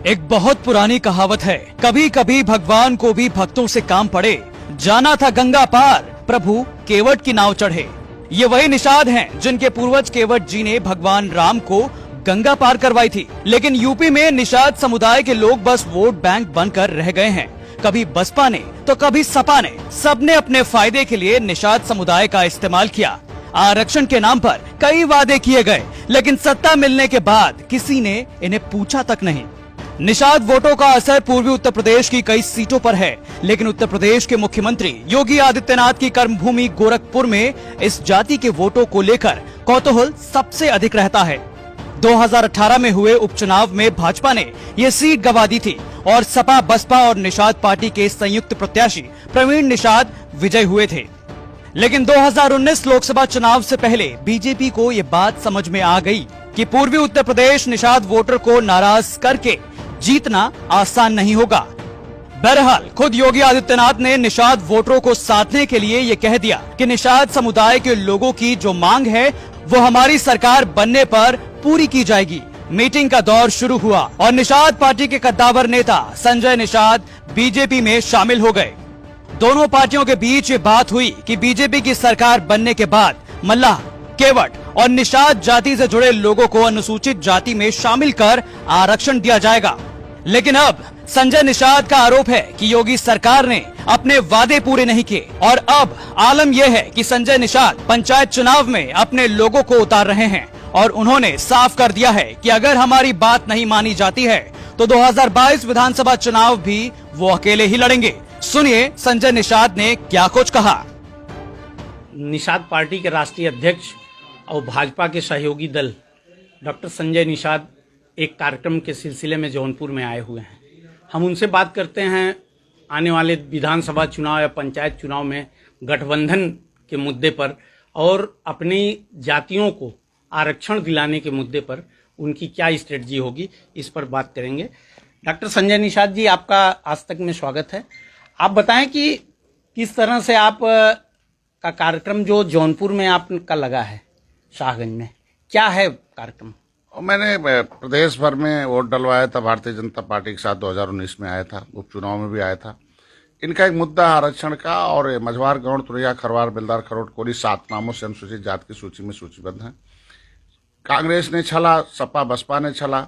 एक बहुत पुरानी कहावत है, कभी कभी भगवान को भी भक्तों से काम पड़े। जाना था गंगा पार, प्रभु केवट की नाव चढ़े। ये वही निषाद हैं जिनके पूर्वज केवट जी ने भगवान राम को गंगा पार करवाई थी। लेकिन यूपी में निषाद समुदाय के लोग बस वोट बैंक बनकर रह गए हैं। कभी बसपा ने तो कभी सपा ने, सबने अपने फायदे के लिए निषाद समुदाय का इस्तेमाल किया। आरक्षण के नाम पर कई वादे किए गए, लेकिन सत्ता मिलने के बाद किसी ने इन्हें पूछा तक नहीं। निषाद वोटों का असर पूर्वी उत्तर प्रदेश की कई सीटों पर है, लेकिन उत्तर प्रदेश के मुख्यमंत्री योगी आदित्यनाथ की कर्मभूमि गोरखपुर में इस जाति के वोटों को लेकर कौतूहल सबसे अधिक रहता है। 2018 में हुए उपचुनाव में भाजपा ने ये सीट गंवा दी थी और सपा, बसपा और निषाद पार्टी के संयुक्त प्रत्याशी प्रवीण निषाद विजयी हुए थे। लेकिन 2019 लोकसभा चुनाव से पहले बीजेपी को ये बात समझ में आ गई कि पूर्वी उत्तर प्रदेश निषाद वोटर को नाराज करके जीतना आसान नहीं होगा। बहरहाल खुद योगी आदित्यनाथ ने निषाद वोटरों को साधने के लिए ये कह दिया कि निषाद समुदाय के लोगों की जो मांग है वो हमारी सरकार बनने पर पूरी की जाएगी। मीटिंग का दौर शुरू हुआ और निषाद पार्टी के कद्दावर नेता संजय निषाद बीजेपी में शामिल हो गए। दोनों पार्टियों के बीच ये बात हुई कि बीजेपी की सरकार बनने के बाद मल्लाह, केवट और निषाद जाति से जुड़े लोगों को अनुसूचित जाति में शामिल कर आरक्षण दिया जाएगा। लेकिन अब संजय निषाद का आरोप है कि योगी सरकार ने अपने वादे पूरे नहीं किए और अब आलम यह है कि संजय निषाद पंचायत चुनाव में अपने लोगों को उतार रहे हैं और उन्होंने साफ कर दिया है कि अगर हमारी बात नहीं मानी जाती है तो 2022 विधानसभा चुनाव भी वो अकेले ही लड़ेंगे। सुनिए संजय निषाद ने क्या कुछ कहा। निषाद पार्टी के राष्ट्रीय अध्यक्ष और भाजपा के सहयोगी दल डॉक्टर संजय निषाद एक कार्यक्रम के सिलसिले में जौनपुर में आए हुए हैं। हम उनसे बात करते हैं आने वाले विधानसभा चुनाव या पंचायत चुनाव में गठबंधन के मुद्दे पर और अपनी जातियों को आरक्षण दिलाने के मुद्दे पर उनकी क्या स्ट्रेटजी होगी, इस पर बात करेंगे। डॉक्टर संजय निषाद जी, आपका आज तक में स्वागत है। आप बताएं कि किस तरह से आप का कार्यक्रम जो जौनपुर में आपका लगा है, शाहगंज में, क्या है कार्यक्रम? मैंने प्रदेश भर में वोट डलवाया था, भारतीय जनता पार्टी के साथ 2019 में आया था, उपचुनाव में भी आया था। इनका एक मुद्दा आरक्षण का और मझवार, गौड़, तुरैया, खरवार, बेलदार, खरोट, कोली 7 नामों से अनुसूचित जाति की सूची में सूचीबद्ध है। कांग्रेस ने छला, सपा बसपा ने छला,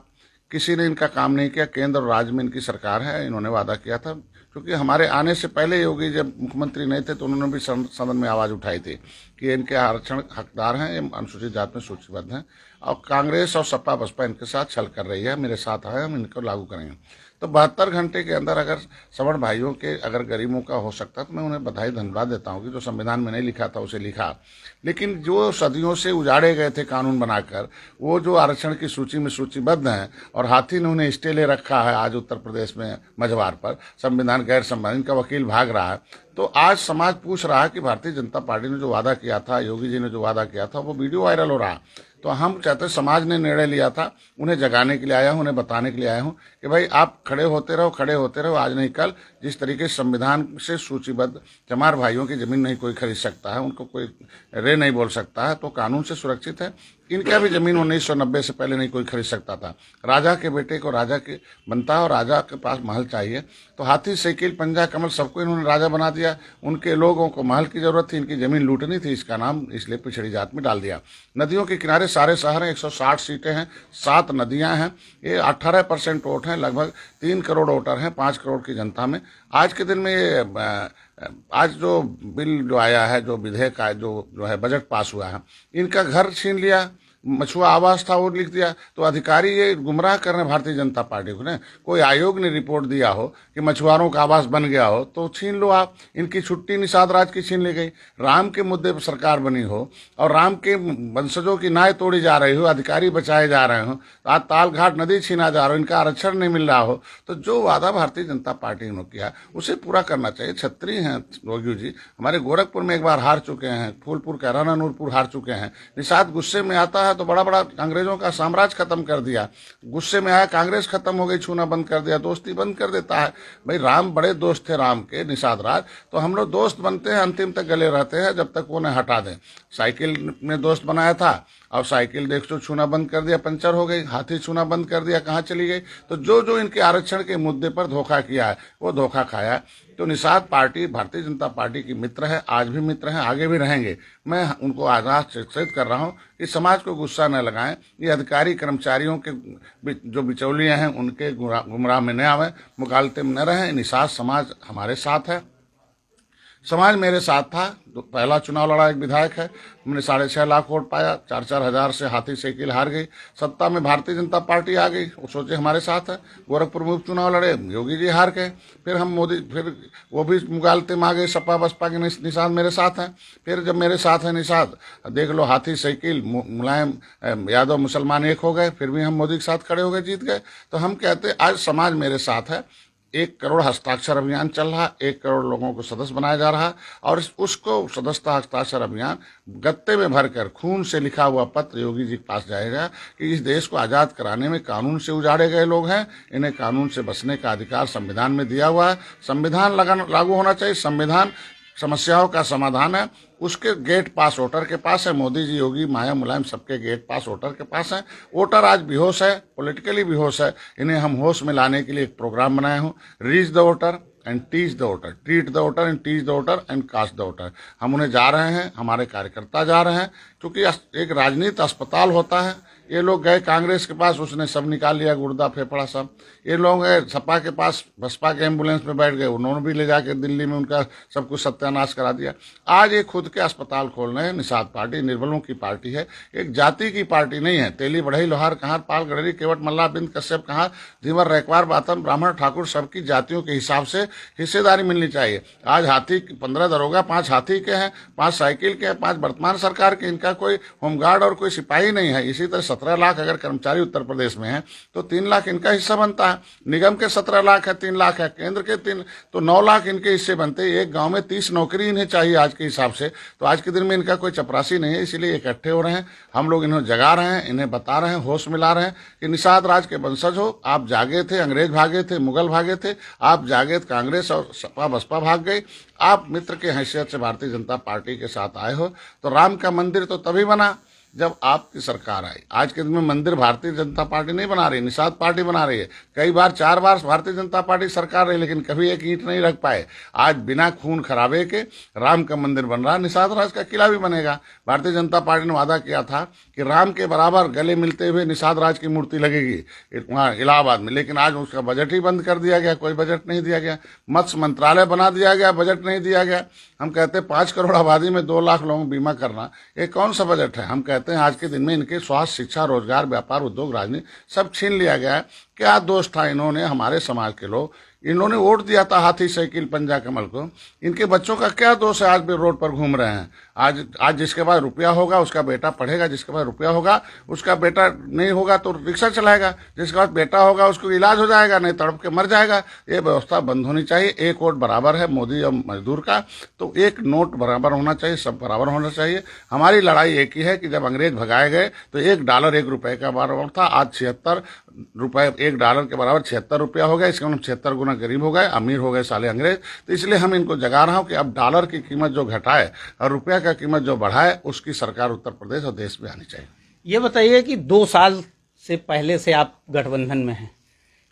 किसी ने इनका काम नहीं किया। केंद्र और राज्य में इनकी सरकार है। इन्होंने वादा किया था, क्योंकि हमारे आने से पहले योगी जब मुख्यमंत्री नहीं थे तो उन्होंने भी सदन में आवाज उठाई थी कि इनके आरक्षण हकदार हैं, ये अनुसूचित जाति में सूचीबद्ध हैं और कांग्रेस और सपा बसपा इनके साथ छल कर रही है। मेरे साथ आए, हम इनको लागू करेंगे। तो 72 घंटे के अंदर अगर सवर्ण भाइयों के अगर गरीबों का हो सकता तो मैं उन्हें बधाई धन्यवाद देता हूं कि जो संविधान में नहीं लिखा था उसे लिखा। लेकिन जो सदियों से उजाड़े गए थे कानून बनाकर, वो जो आरक्षण की सूची में सूचीबद्ध हैं और हाथी ने उन्हें स्टे ले रखा है आज उत्तर प्रदेश में मझवार पर, संविधान गैर संवैधानिक, इनका वकील भाग रहा है। तो आज समाज पूछ रहा है कि भारतीय जनता पार्टी ने जो वादा किया था, योगी जी ने जो वादा किया था, वो वीडियो वायरल हो रहा है। तो हम चाहते, समाज ने निर्णय लिया था, उन्हें जगाने के लिए आया हूं, उन्हें बताने के लिए आया हूं कि भाई आप खड़े होते रहो, आज नहीं कल। जिस तरीके से संविधान से सूचीबद्ध चमार भाइयों की जमीन नहीं कोई खरीद सकता है, उनको कोई रे नहीं बोल सकता है, तो कानून से सुरक्षित है। इनका भी जमीन 1990 से पहले नहीं कोई खरीद सकता था। राजा के बेटे को राजा के बनता है और राजा के पास महल चाहिए। तो हाथी, साइकिल, पंजा, कमल सबको इन्होंने राजा बना दिया। उनके लोगों को महल की जरूरत थी, इनकी जमीन लूटनी थी, इसका नाम इसलिए पिछड़ी जात में डाल दिया। नदियों के किनारे सारे शहर हैं, 160 सीटें हैं, 7 नदियां हैं, ये 18% वोट हैं, लगभग 3 करोड़ वोटर हैं 5 करोड़ की जनता में। आज के दिन में ये आज जो बिल जो आया है, जो विधेयक आया, जो है बजट पास हुआ है, इनका घर छीन लिया। मछुआ आवास था वो लिख दिया। तो अधिकारी ये गुमराह कर रहे हैं भारतीय जनता पार्टी को। ने कोई आयोग ने रिपोर्ट दिया हो कि मछुआरों का आवास बन गया हो तो छीन लो आप। इनकी छुट्टी निषाद राज की छीन ली गई। राम के मुद्दे पर सरकार बनी हो और राम के वंशजों की नाय तोड़ी जा रही हो, अधिकारी बचाए जा रहे हो, आज तालघाट नदी छीना जा रहा हो, इनका आरक्षण नहीं मिल रहा हो, तो जो वादा भारतीय जनता पार्टी ने किया उसे पूरा करना चाहिए। छत्री हैं योगी जी, हमारे गोरखपुर में एक बार हार चुके हैं, फूलपुर, कैराना, नूरपुर हार चुके हैं। निषाद गुस्से में आता है तो बड़ा बड़ा अंग्रेजों का साम्राज्य खत्म कर दिया। गुस्से में आया, कांग्रेस खत्म हो गई, छूना बंद कर दिया, दोस्ती बंद कर देता है। भाई राम बड़े दोस्त थे, राम के, निषाद राज, तो हम लोग दोस्त बनते हैं, अंतिम तक गले रहते हैं जब तक वो न हटा दें। साइकिल ने दोस्त बनाया था अब साइकिल देख तो छूना बंद कर दिया, पंचर हो गई, हाथी छूना बंद कर दिया, कहाँ चली गई। तो जो जो इनके आरक्षण के मुद्दे पर धोखा किया है वो धोखा खाया है। तो निषाद पार्टी भारतीय जनता पार्टी की मित्र है, आज भी मित्र है, आगे भी रहेंगे। मैं उनको आगाह सचेत कर रहा हूं कि समाज को गुस्सा न लगाएं, ये अधिकारी कर्मचारियों के जो बिचौलियां हैं उनके गुमराह में न आवे, मुगालते में न रहें। निषाद समाज हमारे साथ है, समाज मेरे साथ था। पहला चुनाव लड़ा एक विधायक है, हमने 6.5 लाख वोट पाया, 4-4 हजार से हाथी साइकिल हार गई। सत्ता में भारतीय जनता पार्टी आ गई, वो सोचे हमारे साथ है। गोरखपुर में उपचुनाव लड़े, योगी जी हार गए। फिर हम मोदी, फिर वो भी मुगालते में आ गए, सपा बसपा के निषाद मेरे साथ हैं। फिर जब मेरे साथ है निषाद, देख लो हाथी साइकिल, मुलायम यादव मुसलमान एक हो गए, फिर भी हम मोदी के साथ खड़े हो गए, जीत गए। तो हम कहते आज समाज मेरे साथ है। 1 करोड़ हस्ताक्षर अभियान चल रहा, 1 करोड़ लोगों को सदस्य बनाया जा रहा, और उसको सदस्यता हस्ताक्षर अभियान गत्ते में भरकर खून से लिखा हुआ पत्र योगी जी के पास जाएगा कि इस देश को आजाद कराने में कानून से उजाड़े गए लोग हैं, इन्हें कानून से बचने का अधिकार संविधान में दिया हुआ है। संविधान लागू होना चाहिए, संविधान समस्याओं का समाधान है, उसके गेट पास वोटर के पास है। मोदी जी, योगी, माया, मुलायम सबके गेट पास वोटर के पास है। वोटर आज बेहोश है, पॉलिटिकली बेहोश है, इन्हें हम होश में लाने के लिए एक प्रोग्राम बनाए हूँ, reach the voter and teach the voter, treat the voter and teach the voter and cast the voter. हम उन्हें जा रहे हैं, हमारे कार्यकर्ता जा रहे हैं, क्योंकि एक राजनीति अस्पताल होता है। ये लोग गए कांग्रेस के पास, उसने सब निकाल लिया, गुर्दा फेफड़ा सब। ये लोग गए सपा के पास, बसपा के एम्बुलेंस में बैठ गए, उन्होंने भी ले जाके दिल्ली में उनका सब कुछ सत्यानाश करा दिया। आज ये खुद के अस्पताल खोल रहे हैं। निषाद पार्टी निर्बलों की पार्टी है, एक जाति की पार्टी नहीं है। तेली, बढ़ई, लोहार, कहार, पाल, गडरी, केवट, मल्ला, बिंद, कश्यप, कहार, धीवर, रैकवार, बातम, ब्राह्मण, ठाकुर, सबकी जातियों के हिसाब से हिस्सेदारी मिलनी चाहिए। आज हाथी 15 दरोगा, 5 हाथी के हैं, 5 साइकिल के हैं, 5 वर्तमान सरकार के, इनका कोई होमगार्ड और कोई सिपाही नहीं है। इसी तरह 17 लाख अगर कर्मचारी उत्तर प्रदेश में है तो 3 लाख इनका हिस्सा बनता है। निगम के 17 लाख है, 3 लाख है, केंद्र के 3, तो 9 लाख इनके हिस्से बनते हैं। एक गांव में 30 नौकरी इन्हें चाहिए आज के हिसाब से। तो आज के दिन में इनका कोई चपरासी नहीं है, इसीलिए इकट्ठे हो रहे हैं। हम लोग इन्हें जगा रहे हैं, इन्हें बता रहे हैं, होश मिला रहे हैं कि निषाद राज के वंशज हो। आप जागे थे, अंग्रेज भागे थे, मुगल भागे थे, आप जागे, कांग्रेस और सपा बसपा भाग गई। आप मित्र के हैसियत से भारतीय जनता पार्टी के साथ आए हो। तो राम का मंदिर तो तभी बना जब आपकी सरकार आई। आज के दिन में मंदिर भारतीय जनता पार्टी नहीं बना रही, निषाद पार्टी बना रही है। कई बार 4 बार भारतीय जनता पार्टी सरकार रही, लेकिन कभी एक ईंट नहीं रख पाए। आज बिना खून खराबे के राम का मंदिर बन रहा, निषाद राज का किला भी बनेगा। भारतीय जनता पार्टी ने वादा किया था कि राम के बराबर गले मिलते हुए निषाद राज की मूर्ति लगेगी वहाँ इलाहाबाद में, लेकिन आज उसका बजट ही बंद कर दिया गया, कोई बजट नहीं दिया गया। मत्स्य मंत्रालय बना दिया गया, बजट नहीं दिया गया। हम कहते हैं 5 करोड़ आबादी में 2 लाख लोगों को बीमा करना, ये कौन सा बजट है। हम कहते हैं आज के दिन में इनके स्वास्थ्य, शिक्षा, रोजगार, व्यापार, उद्योग, राजनीति सब छीन लिया गया है। क्या दोष था इन्होंने, हमारे समाज के लोग, इन्होंने वोट दिया था हाथी साइकिल पंजा कमल को। इनके बच्चों का क्या दोष है आज भी रोड पर घूम रहे हैं। आज जिसके पास रुपया होगा उसका बेटा पढ़ेगा, जिसके पास रुपया होगा उसका बेटा नहीं होगा तो रिक्शा चलाएगा, जिसके पास बेटा होगा उसको इलाज हो जाएगा, नहीं तड़प के मर जाएगा। ये व्यवस्था बंद होनी चाहिए। 1 वोट बराबर है मोदी और मजदूर का, तो 1 नोट बराबर होना चाहिए, सब बराबर होना चाहिए। हमारी लड़ाई एक ही है कि जब अंग्रेज भगाए गए तो $1 1 रुपए का बराबर था, आज 76 रुपए, $1 के बराबर 76 रुपया हो गया। इसके मतलब 76 गुना गरीब हो गए, अमीर हो गए साले अंग्रेज। तो इसलिए हम इनको जगा रहा हूं कि अब डॉलर की कीमत जो घटाए और रुपया का कीमत जो बढ़ाए, उसकी सरकार उत्तर प्रदेश और देश में आनी चाहिए। ये बताइए कि 2 साल से पहले से आप गठबंधन में हैं,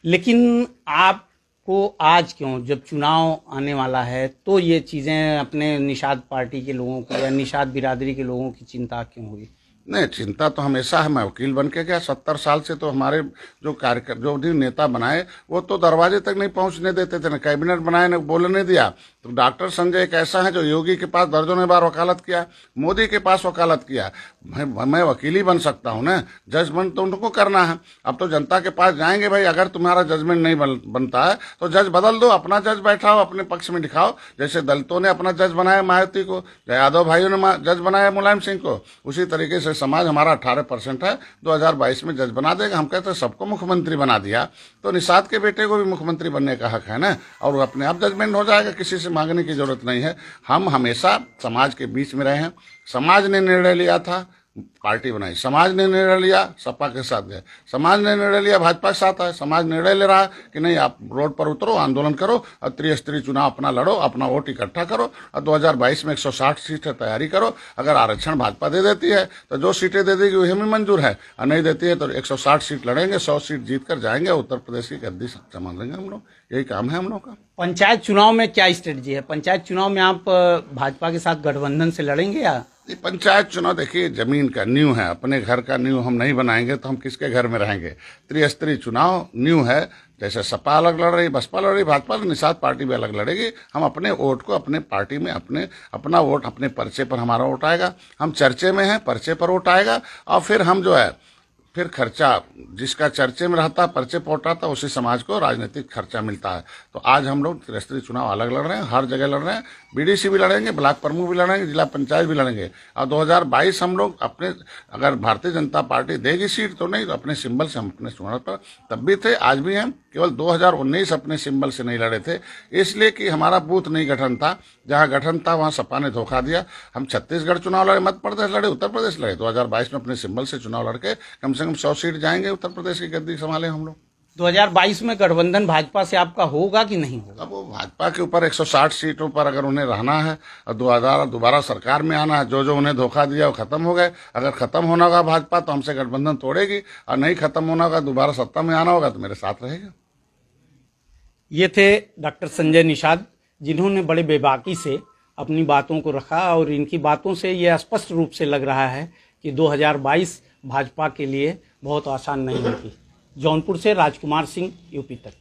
लेकिन आपको आज क्यों, जब चुनाव आने वाला है, तो ये चीजें अपने निषाद पार्टी के लोगों को या निषाद बिरादरी के लोगों की चिंता क्यों हुई? नहीं, चिंता तो हमेशा है। मैं वकील बन के गया 70 साल से, तो हमारे जो भी नेता बनाए वो तो दरवाजे तक नहीं पहुंचने देते थे, न कैबिनेट बनाए, न बोलने दिया। तो डॉक्टर संजय एक ऐसा है जो योगी के पास दर्जनों बार वकालत किया, मोदी के पास वकालत किया। मैं वकील ही बन सकता हूं ना, जजमेंट तो उनको करना है। अब तो जनता के पास जाएंगे, भाई अगर तुम्हारा जजमेंट नहीं बनता है तो जज बदल दो, अपना जज बैठाओ, अपने पक्ष में दिखाओ। जैसे दलितों ने अपना जज बनाया मायावती को, यादव भाइयों ने जज बनाया मुलायम सिंह को, उसी तरीके से समाज हमारा 18% है, 2022 में जज बना देगा। हम कहते हैं सबको मुख्यमंत्री बना दिया, तो निषाद के बेटे को भी मुख्यमंत्री बनने का हक है ना, और अपने आप जजमेंट हो जाएगा, किसी से मांगने की जरूरत नहीं है। हम हमेशा समाज के बीच में रहे हैं, समाज ने निर्णय लिया था, पार्टी बनाई, समाज ने निर्णय लिया सपा के साथ गए, समाज ने निर्णय लिया भाजपा के साथ आए, समाज निर्णय ले रहा है कि नहीं आप रोड पर उतरो, आंदोलन करो और त्रिस्तरीय चुनाव अपना लड़ो, अपना वोट इकट्ठा करो और 2022 में 160 सीटें तैयारी करो। अगर आरक्षण भाजपा दे देती है तो जो सीटें दे देगी वही हमें मंजूर है, और नहीं देती है तो 160 सीट लड़ेंगे, 100 सीट जीत कर जाएंगे, उत्तर प्रदेश की गद्दी संभाल लेंगे हम लोग। यही काम है हम लोग का। पंचायत चुनाव में क्या स्ट्रेटजी है? पंचायत चुनाव में आप भाजपा के साथ गठबंधन से लड़ेंगे या? ये पंचायत चुनाव देखिए जमीन का नींव है, अपने घर का नींव हम नहीं बनाएंगे तो हम किसके घर में रहेंगे। त्रिस्तरीय चुनाव नींव है, जैसे सपा अलग लड़ रही, बसपा लड़ रही, भाजपा निषाद पार्टी भी अलग लड़ेगी। हम अपने वोट को अपने पार्टी में अपना वोट अपने पर्चे पर हमारा वोट आएगा, हम चर्चे में हैं, पर्चे पर वोट आएगा और फिर हम जो है फिर खर्चा जिसका चर्चे में रहता पर्चे पर वोट आता उसी समाज को राजनीतिक खर्चा मिलता है। तो आज हम लोग त्रिस्तरीय चुनाव अलग लड़ रहे हैं, हर जगह लड़ रहे हैं, बीडीसी भी लड़ेंगे, ब्लॉक प्रमुख भी लड़ेंगे, जिला पंचायत भी लड़ेंगे। और 2022 हम लोग अपने अगर भारतीय जनता पार्टी देगी सीट तो नहीं तो अपने सिंबल से हम अपने चुनाव पर तब भी थे, आज भी हैं। केवल 2019 अपने सिंबल से नहीं लड़े थे इसलिए कि हमारा बूथ नहीं गठन था, जहां गठन था वहां सपा ने धोखा दिया। हम छत्तीसगढ़ चुनाव लड़े, मध्य प्रदेश लड़े, उत्तर प्रदेश लड़े, 2022 में अपने सिंबल से चुनाव लड़के कम से कम 100 सीट जाएंगे, उत्तर प्रदेश की गद्दी संभाले हम लोग। 2022 में गठबंधन भाजपा से आपका होगा कि नहीं होगा? अब वो भाजपा के ऊपर 160 सीटों पर अगर उन्हें रहना है और 2000 दोबारा सरकार में आना है, जो जो उन्हें धोखा दिया वो खत्म हो गए। अगर खत्म होना होगा भाजपा तो हमसे गठबंधन तोड़ेगी, और नहीं खत्म होना होगा, दोबारा सत्ता में आना होगा तो मेरे साथ रहेगा। ये थे डॉक्टर संजय निषाद, जिन्होंने बड़े बेबाकी से अपनी बातों को रखा और इनकी बातों से ये स्पष्ट रूप से लग रहा है कि 2022 भाजपा के लिए बहुत आसान नहीं होगी। जौनपुर से राजकुमार सिंह, यूपी तक।